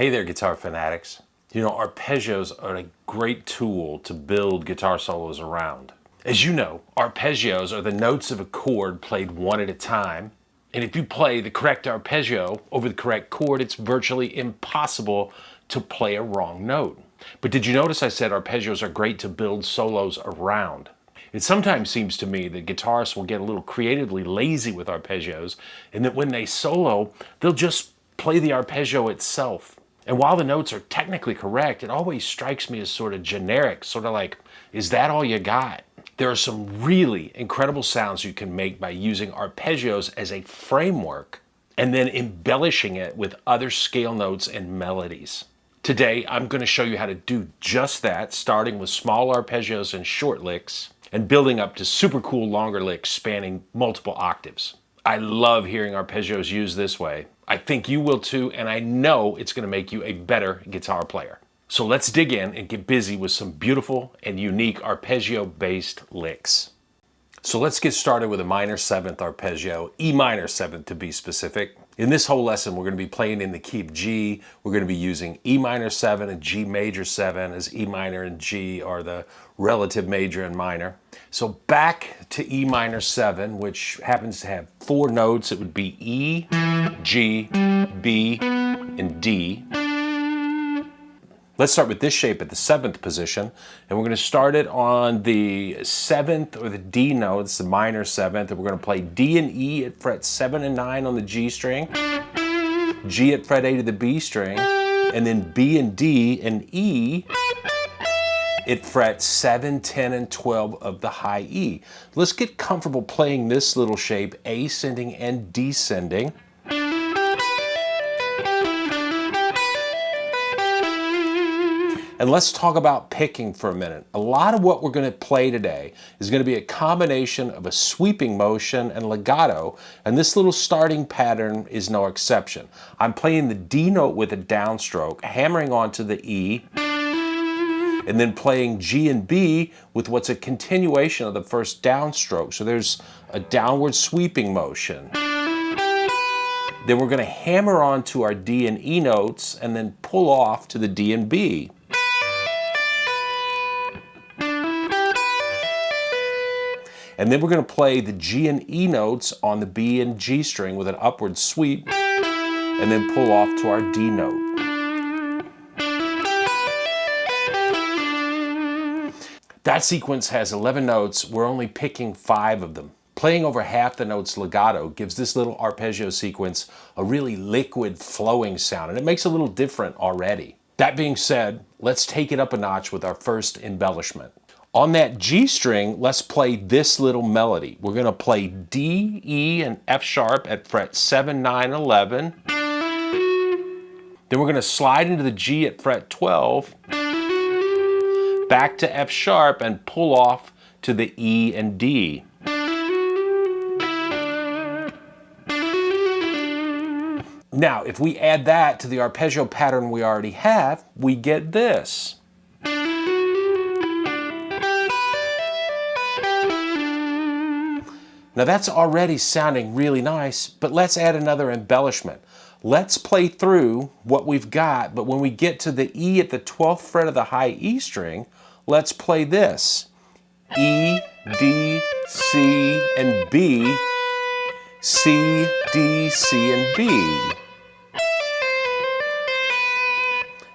Hey there, guitar fanatics. You know, arpeggios are a great tool to build guitar solos around. As you know, arpeggios are the notes of a chord played one at a time. And if you play the correct arpeggio over the correct chord, it's virtually impossible to play a wrong note. But did you notice I said arpeggios are great to build solos around? It sometimes seems to me that guitarists will get a little creatively lazy with arpeggios, and that when they solo, they'll just play the arpeggio itself. And while the notes are technically correct, it always strikes me as sort of generic, sort of like, is that all you got? There are some really incredible sounds you can make by using arpeggios as a framework and then embellishing it with other scale notes and melodies. Today, I'm going to show you how to do just that, starting with small arpeggios and short licks, and building up to super cool longer licks spanning multiple octaves. I love hearing arpeggios used this way. I think you will too, and I know it's going to make you a better guitar player. So let's dig in and get busy with some beautiful and unique arpeggio-based licks. So let's get started with a minor 7th arpeggio, E minor 7th to be specific. In this whole lesson, we're going to be playing in the key of G. We're going to be using E minor 7 and G major 7, as E minor and G are the relative major and minor. So back to E minor 7, which happens to have 4 notes. It would be E, G, B, and D. Let's start with this shape at the 7th position, and we're going to start it on the 7th or the D note. It's the minor 7th, and we're going to play D and E at fret 7 and 9 on the G string, G at fret 8 of the B string, and then B and D and E at fret 7, 10, and 12 of the high E. Let's get comfortable playing this little shape, ascending and descending. And let's talk about picking for a minute. A lot of what we're going to play today is going to be a combination of a sweeping motion and legato, and this little starting pattern is no exception. I'm playing the D note with a downstroke, hammering onto the E, and then playing G and B with what's a continuation of the first downstroke. So there's a downward sweeping motion. Then we're going to hammer onto our D and E notes and then pull off to the D and B. And then we're going to play the G and E notes on the B and G string with an upward sweep, and then pull off to our D note. That sequence has 11 notes. We're only picking 5 of them. Playing over half the notes legato gives this little arpeggio sequence a really liquid, flowing sound, and it makes it a little different already. That being said, let's take it up a notch with our first embellishment. On that G string, let's play this little melody. We're going to play D, E, and F sharp at fret 7, 9, 11. Then we're going to slide into the G at fret 12, back to F sharp, and pull off to the E and D. Now, if we add that to the arpeggio pattern we already have, we get this. Now that's already sounding really nice, but let's add another embellishment. Let's play through what we've got, but when we get to the E at the 12th fret of the high E string, let's play this. E, D, C, and B, C, D, C, and B.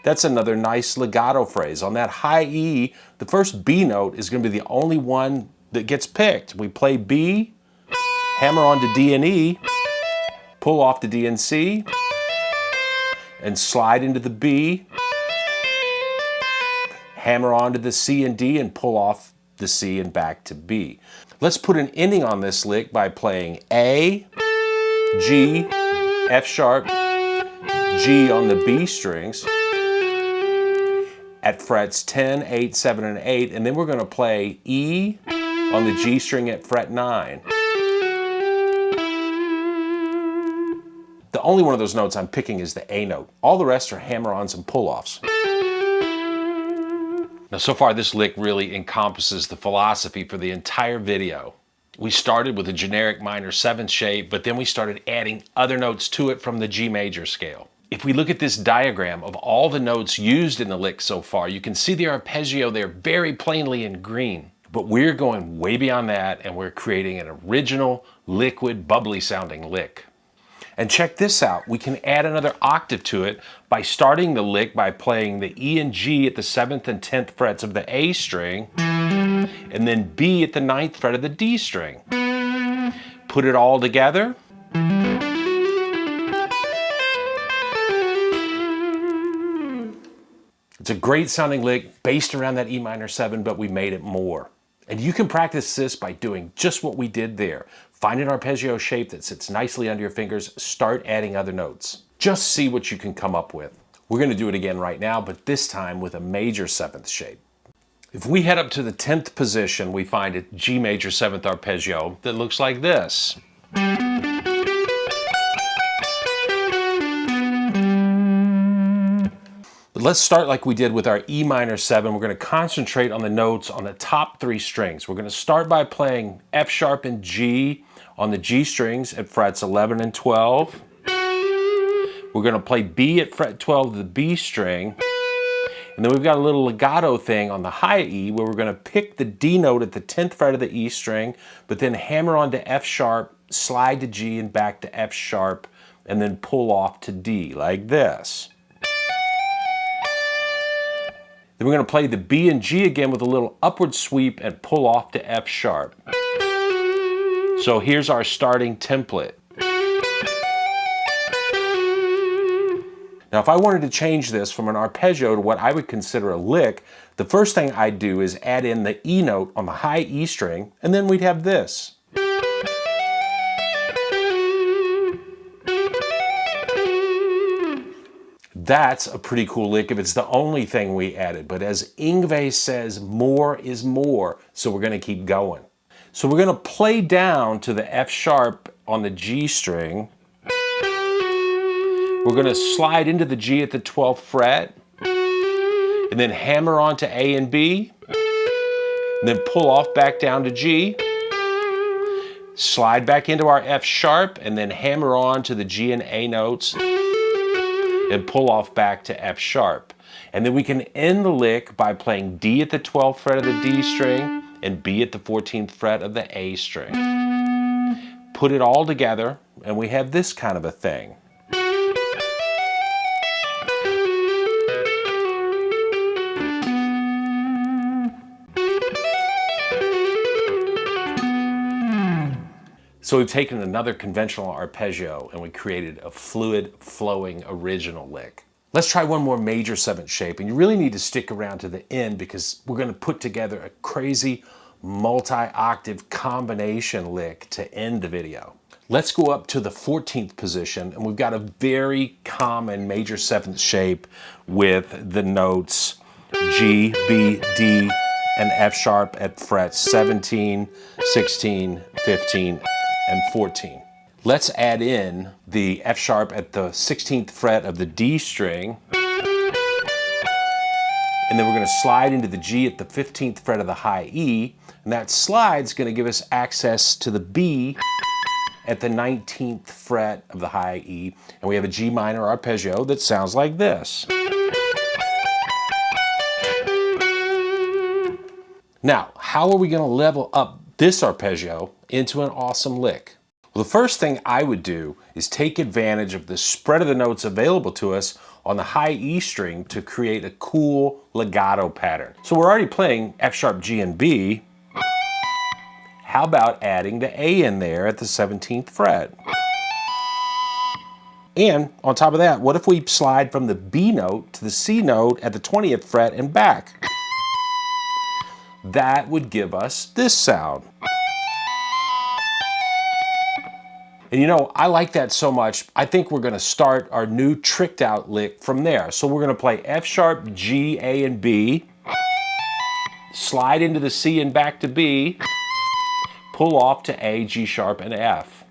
That's another nice legato phrase. On that high E, the first B note is going to be the only one that gets picked. We play B, hammer on to D and E, pull off to D and C, and slide into the B, hammer on to the C and D, and pull off the C and back to B. Let's put an ending on this lick by playing A, G, F sharp, G on the B strings at frets 10, 8, 7, and 8, and then we're going to play E on the G string at fret 9. The only one of those notes I'm picking is the A note. All the rest are hammer-ons and pull-offs. Now, so far this lick really encompasses the philosophy for the entire video. We started with a generic minor 7th shape, but then we started adding other notes to it from the G major scale. If we look at this diagram of all the notes used in the lick so far, you can see the arpeggio there very plainly in green. But we're going way beyond that, and we're creating an original, liquid, bubbly sounding lick. And check this out, we can add another octave to it by starting the lick by playing the E and G at the 7th and 10th frets of the A string, and then B at the 9th fret of the D string. Put it all together. It's a great sounding lick based around that E minor 7, but we made it more. And you can practice this by doing just what we did there. Find an arpeggio shape that sits nicely under your fingers, start adding other notes. Just see what you can come up with. We're going to do it again right now, but this time with a major 7th shape. If we head up to the 10th position, we find a G major 7th arpeggio that looks like this. But let's start like we did with our E minor 7. We're going to concentrate on the notes on the top 3 strings. We're going to start by playing F sharp and G on the G strings at frets 11 and 12. We're going to play B at fret 12 of the B string. And then we've got a little legato thing on the high E where we're going to pick the D note at the 10th fret of the E string, but then hammer on to F sharp, slide to G and back to F sharp, and then pull off to D like this. Then we're going to play the B and G again with a little upward sweep and pull off to F sharp. So here's our starting template. Now if I wanted to change this from an arpeggio to what I would consider a lick, the first thing I'd do is add in the E note on the high E string, and then we'd have this. That's a pretty cool lick if it's the only thing we added, but as Yngwie says, more is more, so we're going to keep going. So we're going to play down to the F sharp on the G string. We're going to slide into the G at the 12th fret, and then hammer on to A and B, and then pull off back down to G, slide back into our F sharp, and then hammer on to the G and A notes, and pull off back to F sharp. And then we can end the lick by playing D at the 12th fret of the D string and B at the 14th fret of the A string. Put it all together and we have this kind of a thing. So we've taken another conventional arpeggio and we created a fluid, flowing, original lick. Let's try one more major 7th shape, and you really need to stick around to the end because we're going to put together a crazy multi-octave combination lick to end the video. Let's go up to the 14th position, and we've got a very common major 7th shape with the notes G, B, D, and F sharp at frets 17, 16, 15, and 14. Let's add in the F sharp at the 16th fret of the D string, and then we're going to slide into the G at the 15th fret of the high E, and that slide's going to give us access to the B at the 19th fret of the high E, and we have a G minor arpeggio that sounds like this. Now, how are we going to level up this arpeggio into an awesome lick? Well, the first thing I would do is take advantage of the spread of the notes available to us on the high E string to create a cool legato pattern. So we're already playing F sharp, G, and B. How about adding the A in there at the 17th fret? And on top of that, what if we slide from the B note to the C note at the 20th fret and back? That would give us this sound. And you know, I like that so much, I think we're going to start our new tricked out lick from there. So we're going to play F sharp, G, A, and B, slide into the C and back to B, pull off to A, G sharp, and F.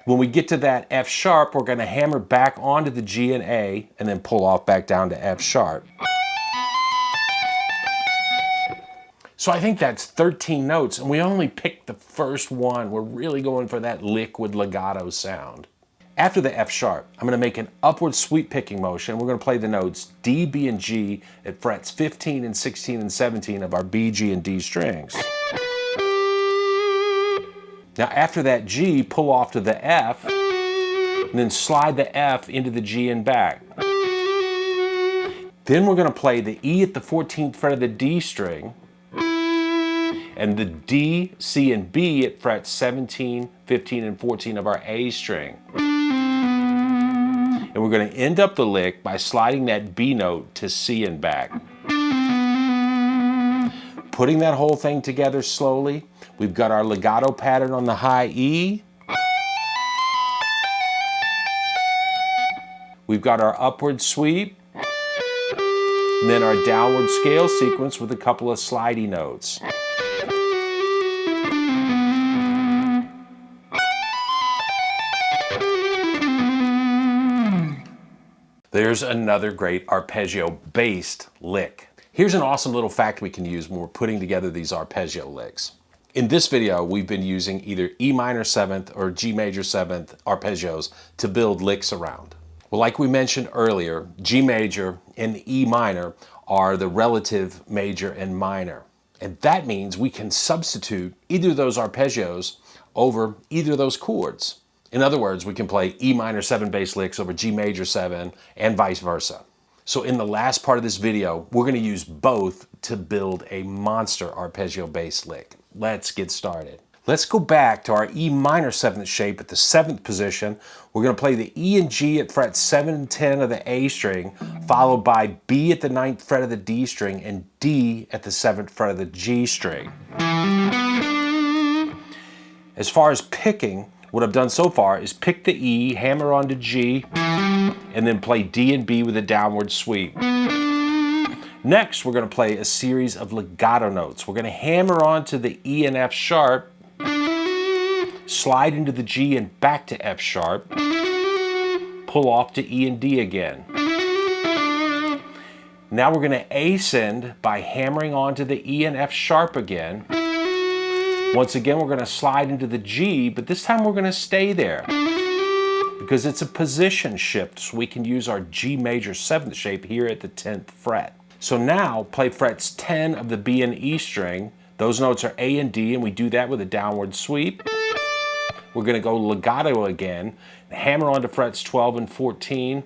When we get to that F sharp, we're going to hammer back onto the G and A, and then pull off back down to F sharp. So I think that's 13 notes, and we only picked the first one. We're really going for that liquid legato sound. After the F sharp, I'm going to make an upward sweep picking motion. We're going to play the notes D, B, and G at frets 15 and 16 and 17 of our B, G, and D strings. Now after that G, pull off to the F, and then slide the F into the G and back. Then we're going to play the E at the 14th fret of the D string, and the D, C, and B at frets 17, 15, and 14 of our A string. And we're going to end up the lick by sliding that B note to C and back. Putting that whole thing together slowly, we've got our legato pattern on the high E. We've got our upward sweep, and then our downward scale sequence with a couple of slidey notes. There's another great arpeggio-based lick. Here's an awesome little fact we can use when we're putting together these arpeggio licks. In this video, we've been using either E minor 7th or G major 7th arpeggios to build licks around. Well, like we mentioned earlier, G major and E minor are the relative major and minor. And that means we can substitute either of those arpeggios over either of those chords. In other words, we can play E minor 7 bass licks over G major 7 and vice versa. So in the last part of this video, we're going to use both to build a monster arpeggio bass lick. Let's get started. Let's go back to our E minor 7th shape at the 7th position. We're going to play the E and G at frets 7 and 10 of the A string, followed by B at the 9th fret of the D string and D at the 7th fret of the G string. As far as picking, what I've done so far is pick the E, hammer onto G, and then play D and B with a downward sweep. Next, we're going to play a series of legato notes. We're going to hammer onto the E and F sharp, slide into the G and back to F sharp, pull off to E and D again. Now we're going to ascend by hammering onto the E and F sharp again. Once again, we're going to slide into the G, but this time we're going to stay there because it's a position shift, so we can use our G major 7th shape here at the 10th fret. So now play frets 10 of the B and E string. Those notes are A and D, and we do that with a downward sweep. We're going to go legato again, hammer onto frets 12 and 14,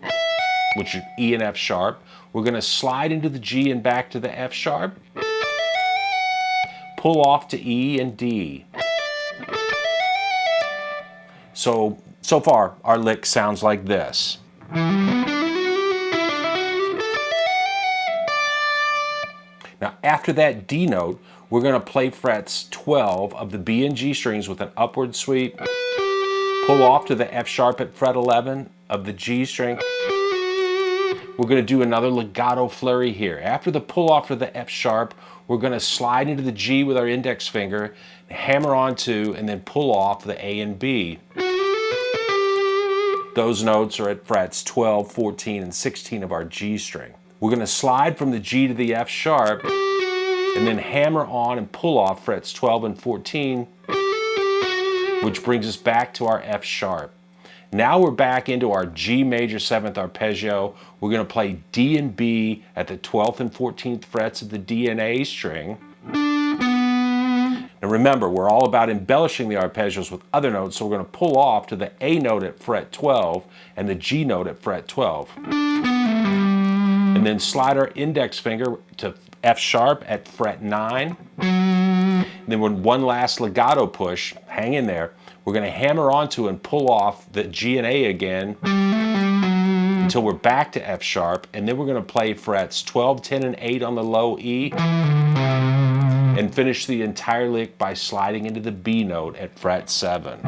which are E and F sharp. We're going to slide into the G and back to the F sharp. Pull off to E and D. So far, our lick sounds like this. Now, after that D note, we're going to play frets 12 of the B and G strings with an upward sweep, pull off to the F sharp at fret 11 of the G string. We're going to do another legato flurry here. After the pull off to the F sharp, we're going to slide into the G with our index finger, hammer onto, and then pull off the A and B. Those notes are at frets 12, 14, and 16 of our G string. We're going to slide from the G to the F sharp, and then hammer on and pull off frets 12 and 14, which brings us back to our F sharp. Now we're back into our G major 7th arpeggio. We're going to play D and B at the 12th and 14th frets of the D and A string. And remember, we're all about embellishing the arpeggios with other notes, so we're going to pull off to the A note at fret 12 and the G note at fret 12. And then slide our index finger to F sharp at fret 9. And then with one last legato push, hang in there, we're going to hammer onto and pull off the G and A again until we're back to F sharp, and then we're going to play frets 12, 10, and 8 on the low E and finish the entire lick by sliding into the B note at fret 7.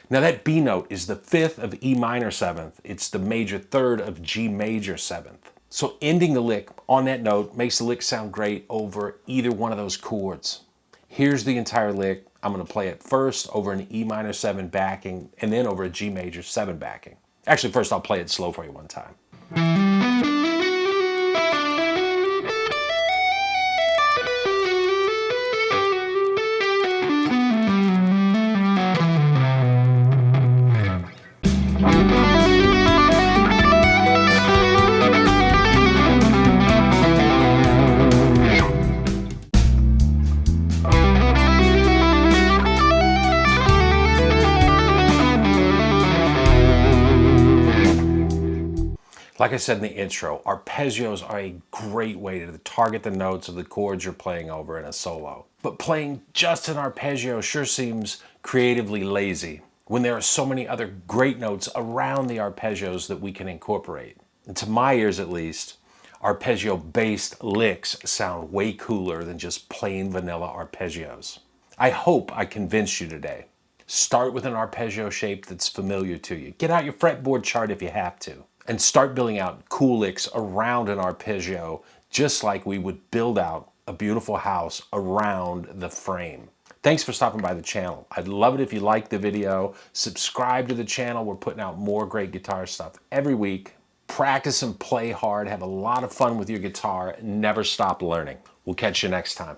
Now that B note is the 5th of E minor 7th. It's the major 3rd of G major 7th. So ending the lick on that note makes the lick sound great over either one of those chords. Here's the entire lick. I'm going to play it first over an E minor 7 backing and then over a G major 7 backing. Actually, first I'll play it slow for you one time. Like I said in the intro, arpeggios are a great way to target the notes of the chords you're playing over in a solo. But playing just an arpeggio sure seems creatively lazy when there are so many other great notes around the arpeggios that we can incorporate. And to my ears at least, arpeggio-based licks sound way cooler than just plain vanilla arpeggios. I hope I convinced you today. Start with an arpeggio shape that's familiar to you. Get out your fretboard chart if you have to. And start building out cool licks around an arpeggio, just like we would build out a beautiful house around the frame. Thanks for stopping by the channel. I'd love it if you liked the video. Subscribe to the channel. We're putting out more great guitar stuff every week. Practice and play hard. Have a lot of fun with your guitar. Never stop learning. We'll catch you next time.